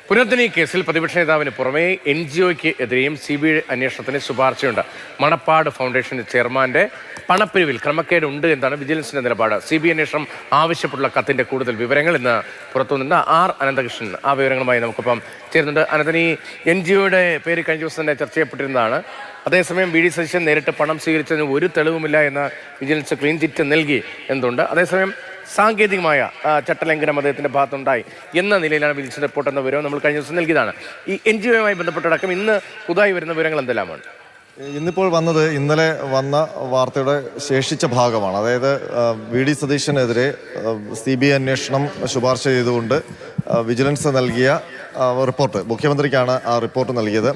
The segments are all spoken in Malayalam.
പുനർജനി കേസിൽ പ്രതിപക്ഷ നേതാവിന് പുറമെ NGOയ്ക്ക് എതിരെയും CBI അന്വേഷണത്തിന് ശുപാർശയുണ്ട്. മണപ്പാട് ഫൗണ്ടേഷൻ ചെയർമാന്റെ പണപ്പിരിവിൽ ക്രമക്കേടുണ്ട് എന്നാണ് വിജിലൻസിന്റെ നിലപാട്. CBI അന്വേഷണം ആവശ്യപ്പെട്ടുള്ള കത്തിന്റെ കൂടുതൽ വിവരങ്ങൾ ഇന്ന് പുറത്തുനിന്ന് അനന്തകൃഷ്ണൻ ആ വിവരങ്ങളുമായി നമുക്കൊപ്പം ചേരുന്നുണ്ട്. അനന്തൻ, ഈ NGOയുടെ പേര് കഴിഞ്ഞ ദിവസം തന്നെ ചർച്ച ചെയ്യപ്പെട്ടിരുന്നതാണ്. അതേസമയം VD സതീശൻ നേരിട്ട് പണം സ്വീകരിച്ചതിന് ഒരു തെളിവുമില്ല എന്ന് വിജിലൻസ് ക്ലീൻ ചിറ്റ് നൽകി എന്തുണ്ട്. അതേസമയം സാങ്കേതികമായ ചട്ടലംഘനം അദ്ദേഹത്തിൻ്റെ ഭാഗത്തുണ്ടായി എന്ന നിലയിലാണ് വിജിലൻസ് റിപ്പോർട്ട് എന്ന വിവരം നമ്മൾ കഴിഞ്ഞ ദിവസം നൽകിയതാണ്. ഈ NGOയുമായി ബന്ധപ്പെട്ടടക്കം ഇന്ന് പുതുതായി വരുന്ന വിവരങ്ങൾ എന്തെല്ലാമാണ്? ഇന്നിപ്പോൾ വന്നത് ഇന്നലെ വന്ന വാർത്തയുടെ ശേഷിച്ച ഭാഗമാണ്. അതായത് VD സതീശനെതിരെ CBI അന്വേഷണം ശുപാർശ ചെയ്തുകൊണ്ട് വിജിലൻസ് നൽകിയ റിപ്പോർട്ട്, മുഖ്യമന്ത്രിക്കാണ് ആ റിപ്പോർട്ട് നൽകിയത്.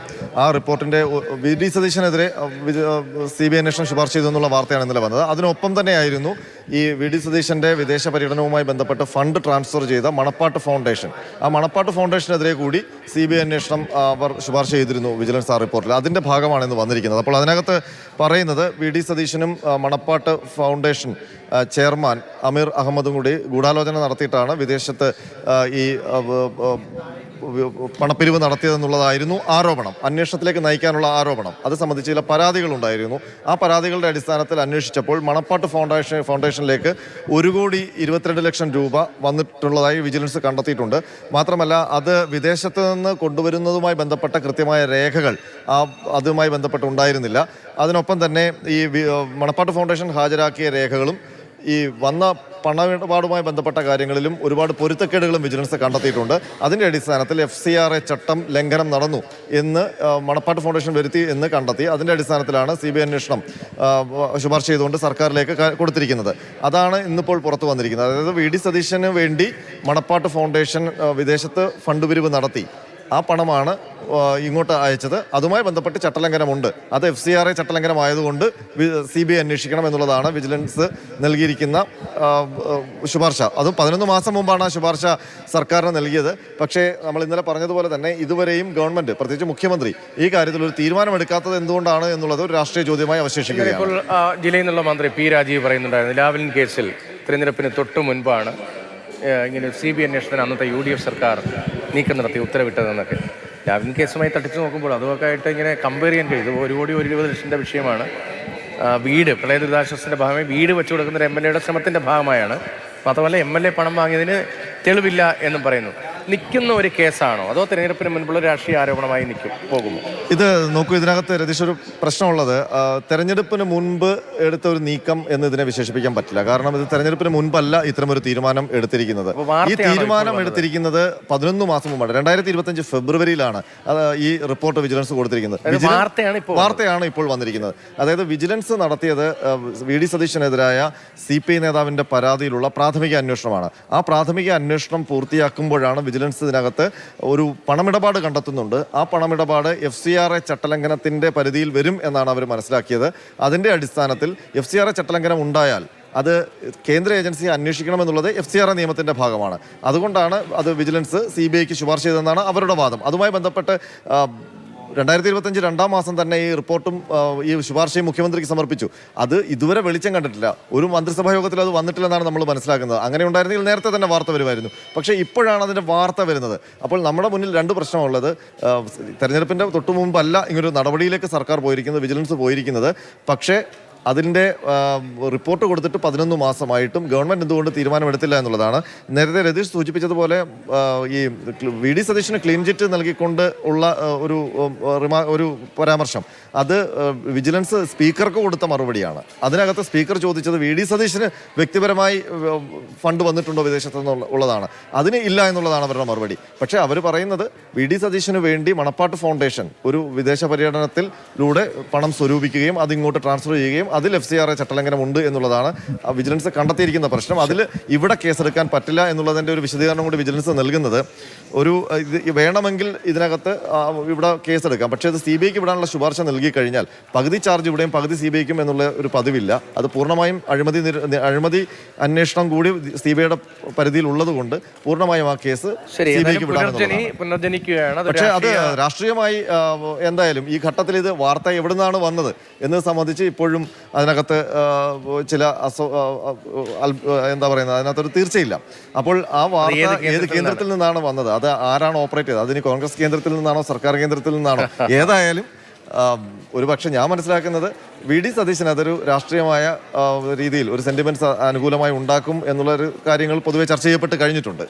ആ റിപ്പോർട്ടിൻ്റെ VD സതീശനെതിരെ CBI അന്വേഷണം ശുപാർശ ചെയ്തു എന്നുള്ള വാർത്തയാണ് ഇന്നലെ വന്നത്. അതിനൊപ്പം തന്നെയായിരുന്നു ഈ VD സതീശൻ്റെ വിദേശ പര്യടനവുമായി ബന്ധപ്പെട്ട് ഫണ്ട് ട്രാൻസ്ഫർ ചെയ്ത മണപ്പാട്ട് ഫൗണ്ടേഷൻ. ആ മണപ്പാട്ട് ഫൗണ്ടേഷനെതിരെ കൂടി CBI അന്വേഷണം അവർ ശുപാർശ ചെയ്തിരുന്നു വിജിലൻസ് ആ റിപ്പോർട്ടിൽ. അതിൻ്റെ ഭാഗമാണ് ഇന്ന് വന്നിരിക്കുന്നത്. അപ്പോൾ അതിനകത്ത് പറയുന്നത് VD സതീശനും മണപ്പാട്ട് ഫൗണ്ടേഷൻ ചെയർമാൻ അമീർ അഹമ്മദും കൂടി ഗൂഢാലോചന നടത്തിയിട്ടാണ് വിദേശത്ത് ഈ പണപ്പിരിവ് നടത്തിയതെന്നുള്ളതായിരുന്നു ആരോപണം, അന്വേഷണത്തിലേക്ക് നയിക്കാനുള്ള ആരോപണം. അത് സംബന്ധിച്ച് ചില പരാതികളുണ്ടായിരുന്നു. ആ പരാതികളുടെ അടിസ്ഥാനത്തിൽ അന്വേഷിച്ചപ്പോൾ മണപ്പാട്ട് ഫൗണ്ടേഷനിലേക്ക് 1,22,00,000 രൂപ വന്നിട്ടുള്ളതായി വിജിലൻസ് കണ്ടെത്തിയിട്ടുണ്ട്. മാത്രമല്ല അത് വിദേശത്ത് നിന്ന് കൊണ്ടുവരുന്നതുമായി ബന്ധപ്പെട്ട കൃത്യമായ രേഖകൾ അതുമായി ബന്ധപ്പെട്ടുണ്ടായിരുന്നില്ല. അതിനൊപ്പം തന്നെ ഈ മണപ്പാട്ട് ഫൗണ്ടേഷൻ ഹാജരാക്കിയ രേഖകളും ഈ വന്ന പണമിടപാടുമായി ബന്ധപ്പെട്ട കാര്യങ്ങളിലും ഒരുപാട് പൊരുത്തക്കേടുകളും വിജിലൻസ് കണ്ടെത്തിയിട്ടുണ്ട്. അതിൻ്റെ അടിസ്ഥാനത്തിൽ FCRA ചട്ടം ലംഘനം നടന്നു എന്ന് മണപ്പാട്ട് ഫൗണ്ടേഷൻ വരുത്തി എന്ന് കണ്ടെത്തി. അതിൻ്റെ അടിസ്ഥാനത്തിലാണ് CBI അന്വേഷണം ശുപാർശ ചെയ്തുകൊണ്ട് സർക്കാരിലേക്ക് കൊടുത്തിരിക്കുന്നത്. അതാണ് ഇന്നിപ്പോൾ പുറത്തു വന്നിരിക്കുന്നത്. അതായത് VD സതീശന് വേണ്ടി മണപ്പാട്ട് ഫൗണ്ടേഷൻ വിദേശത്ത് ഫണ്ട് പിരിവ് നടത്തി. ആ പണമാണ് ഇങ്ങോട്ട് അയച്ചത്. അതുമായി ബന്ധപ്പെട്ട് ചട്ടലംഘനമുണ്ട്. അത് FCRA ചട്ടലംഘനമായതുകൊണ്ട് CBI അന്വേഷിക്കണം എന്നുള്ളതാണ് വിജിലൻസ് നൽകിയിരിക്കുന്ന ശുപാർശ. അതും 11 മാസം മുമ്പാണ് ആ ശുപാർശ സർക്കാരിന് നൽകിയത്. പക്ഷേ നമ്മൾ ഇന്നലെ പറഞ്ഞതുപോലെ തന്നെ ഇതുവരെയും ഗവൺമെന്റ്, പ്രത്യേകിച്ച് മുഖ്യമന്ത്രി, ഈ കാര്യത്തിൽ ഒരു തീരുമാനമെടുക്കാത്തത് എന്തുകൊണ്ടാണ് എന്നുള്ളത് ഒരു രാഷ്ട്രീയ ചോദ്യമായി അവശേഷിക്കുകയാണ്. ഇപ്പോൾ ജില്ലയിൽ നിന്നുള്ള മന്ത്രി P. രാജീവ് പറയുന്നുണ്ടായിരുന്നു, ലാവ്ലിൻ കേസിൽ തിരഞ്ഞെടുപ്പിന് തൊട്ടു മുൻപാണ് ഇങ്ങനെ CBI അന്വേഷണത്തിന് അന്നത്തെ UDF സർക്കാർ നീക്കം നടത്തി ഉത്തരവിട്ടതെന്നൊക്കെ. ലാവ്ലിൻ കേസുമായി തട്ടിച്ചു നോക്കുമ്പോൾ അതുമൊക്കെ ആയിട്ട് ഇങ്ങനെ കമ്പയർ ചെയ്യാൻ കഴിയും. 1,20,00,000 വിഷയമാണ്. വീട്, പ്രളയ ദുരിതാശ്വാസത്തിൻ്റെ ഭാഗമായി വീട് വെച്ചു കൊടുക്കുന്ന ഒരു MLAയുടെ ശ്രമത്തിൻ്റെ ഭാഗമായാണ്. മാത്രമല്ല MLA പണം വാങ്ങിയതിന് തെളിവില്ല എന്നും പറയുന്നു. നിൽക്കുന്ന ഒരു കേസാണോ അതോ തെരഞ്ഞെടുപ്പിന് മുൻപുള്ള രാഷ്ട്രീയ ആരോപണമായി പോകുമോ? ഇത് നോക്കൂ, ഇതിനകത്ത് രതീഷ് ഒരു പ്രശ്നമുള്ളത്, തെരഞ്ഞെടുപ്പിന് മുൻപ് എടുത്ത ഒരു നീക്കം എന്ന് ഇതിനെ വിശേഷിപ്പിക്കാൻ പറ്റില്ല. കാരണം ഇത് തെരഞ്ഞെടുപ്പിന് മുൻപല്ല ഇത്തരമൊരു തീരുമാനം എടുത്തിരിക്കുന്നത്. ഈ തീരുമാനം എടുത്തിരിക്കുന്നത് 11 മാസം മുമ്പാണ്. 2025 ഫെബ്രുവരിയിലാണ് ഈ റിപ്പോർട്ട് വിജിലൻസ് കൊടുത്തിരിക്കുന്നത്. വാർത്തയാണ് ഇപ്പോൾ വന്നിരിക്കുന്നത്. അതായത് വിജിലൻസ് നടത്തിയത് VD സതീശനെതിരായ CPI നേതാവിന്റെ പരാതിയിലുള്ള പ്രാഥമിക അന്വേഷണമാണ്. ആ പ്രാഥമിക അന്വേഷണം പൂർത്തിയാക്കുമ്പോഴാണ് വിജിലൻസ് ഇതിനകത്ത് ഒരു പണമിടപാട് കണ്ടെത്തുന്നുണ്ട്. ആ പണമിടപാട് FCRA ചട്ടലംഘനത്തിന്റെ പരിധിയിൽ വരും എന്നാണ് അവർ മനസ്സിലാക്കിയത്. അതിന്റെ അടിസ്ഥാനത്തിൽ FCRA ചട്ടലംഘനം ഉണ്ടായാൽ അത് കേന്ദ്ര ഏജൻസി അന്വേഷിക്കണമെന്നുള്ളത് FCRA നിയമത്തിന്റെ ഭാഗമാണ്. അതുകൊണ്ടാണ് അത് വിജിലൻസ് CBIക്ക് ശുപാർശ ചെയ്തതെന്നാണ് അവരുടെ വാദം. അതുമായി ബന്ധപ്പെട്ട് 2025 2-ാം മാസം തന്നെ ഈ റിപ്പോർട്ടും ഈ ശുപാർശയും മുഖ്യമന്ത്രിക്ക് സമർപ്പിച്ചു. അത് ഇതുവരെ വെളിച്ചം കണ്ടിട്ടില്ല. ഒരു മന്ത്രിസഭാ യോഗത്തിൽ അത് വന്നിട്ടില്ലെന്നാണ് നമ്മൾ മനസ്സിലാക്കുന്നത്. അങ്ങനെ ഉണ്ടായിരുന്നെങ്കിൽ നേരത്തെ തന്നെ വാർത്ത വരുമായിരുന്നു. പക്ഷേ ഇപ്പോഴാണ് അതിൻ്റെ വാർത്ത വരുന്നത്. അപ്പോൾ നമ്മുടെ മുന്നിൽ 2 പ്രശ്നമുള്ളത്. തെരഞ്ഞെടുപ്പിൻ്റെ തൊട്ടു മുമ്പല്ല ഇങ്ങനൊരു നടപടിയിലേക്ക് സർക്കാർ പോയിരിക്കുന്നത്, വിജിലൻസ് പോയിരിക്കുന്നത്. പക്ഷേ അതിൻ്റെ റിപ്പോർട്ട് കൊടുത്തിട്ട് 11 മാസമായിട്ടും ഗവൺമെൻറ് എന്തുകൊണ്ട് തീരുമാനമെടുത്തില്ല എന്നുള്ളതാണ്. നേരത്തെ രതീഷ് സൂചിപ്പിച്ചതുപോലെ ഈ VD സതീശന് ക്ലീൻ ചിറ്റ് നൽകിക്കൊണ്ട് ഉള്ള ഒരു പരാമർശം, അത് വിജിലൻസ് സ്പീക്കർക്ക് കൊടുത്ത മറുപടിയാണ്. അതിനകത്ത് സ്പീക്കർ ചോദിച്ചത് VD സതീശന് വ്യക്തിപരമായി ഫണ്ട് വന്നിട്ടുണ്ടോ വിദേശത്ത് നിന്നുള്ളതാണ്. അതിന് ഇല്ല എന്നുള്ളതാണ് അവരുടെ മറുപടി. പക്ഷേ അവർ പറയുന്നത് VD സതീശന് വേണ്ടി മണപ്പാട്ട് ഫൗണ്ടേഷൻ ഒരു വിദേശ പര്യടനത്തിലൂടെ പണം സ്വരൂപിക്കുകയും അതിങ്ങോട്ട് ട്രാൻസ്ഫർ ചെയ്യുകയും അതിൽ FCRA ചട്ടലംഘനം ഉണ്ട് എന്നുള്ളതാണ് വിജിലൻസ് കണ്ടെത്തിയിരിക്കുന്ന പ്രശ്നം. അതിൽ ഇവിടെ കേസെടുക്കാൻ പറ്റില്ല എന്നുള്ളതിൻ്റെ ഒരു വിശദീകരണം കൂടി വിജിലൻസ് നൽകുന്നത്, വേണമെങ്കിൽ ഇതിനകത്ത് ഇവിടെ കേസെടുക്കാം, പക്ഷേ അത് CBIക്ക് വിടാനുള്ള ശുപാർശ നൽകി കഴിഞ്ഞാൽ പകുതി ചാർജ് ഇവിടെയും പകുതി CBIക്കും എന്നുള്ള ഒരു പതിവില്ല. അത് പൂർണ്ണമായും അഴിമതി അന്വേഷണം കൂടി CBIയുടെ പരിധിയിൽ ഉള്ളത് കൊണ്ട് പൂർണ്ണമായും ആ കേസ് CBIക്ക് വിടാനുള്ളതാണ്. പക്ഷേ അത് രാഷ്ട്രീയമായി എന്തായാലും ഈ ഘട്ടത്തിൽ ഇത് വാർത്ത എവിടെ നിന്നാണ് വന്നത് എന്നത് സംബന്ധിച്ച് ഇപ്പോഴും അതിനകത്ത് ചില എന്താ പറയുന്നത്, അതിനകത്തൊരു തീർച്ചയില്ല. അപ്പോൾ ആ വാർത്ത ഏത് കേന്ദ്രത്തിൽ നിന്നാണ് വന്നത്, അത് ആരാണ് ഓപ്പറേറ്റ് ചെയ്തത്, അതിന് കോൺഗ്രസ് കേന്ദ്രത്തിൽ നിന്നാണോ സർക്കാർ കേന്ദ്രത്തിൽ നിന്നാണോ, ഏതായാലും ഒരുപക്ഷെ ഞാൻ മനസ്സിലാക്കുന്നത് വി ഡി സതീശൻ അതൊരു രാഷ്ട്രീയമായ രീതിയിൽ ഒരു സെന്റിമെന്റ്സ് അനുകൂലമായി ഉണ്ടാക്കും എന്നുള്ളൊരു കാര്യങ്ങൾ പൊതുവെ ചർച്ച ചെയ്യപ്പെട്ട് കഴിഞ്ഞിട്ടുണ്ട്.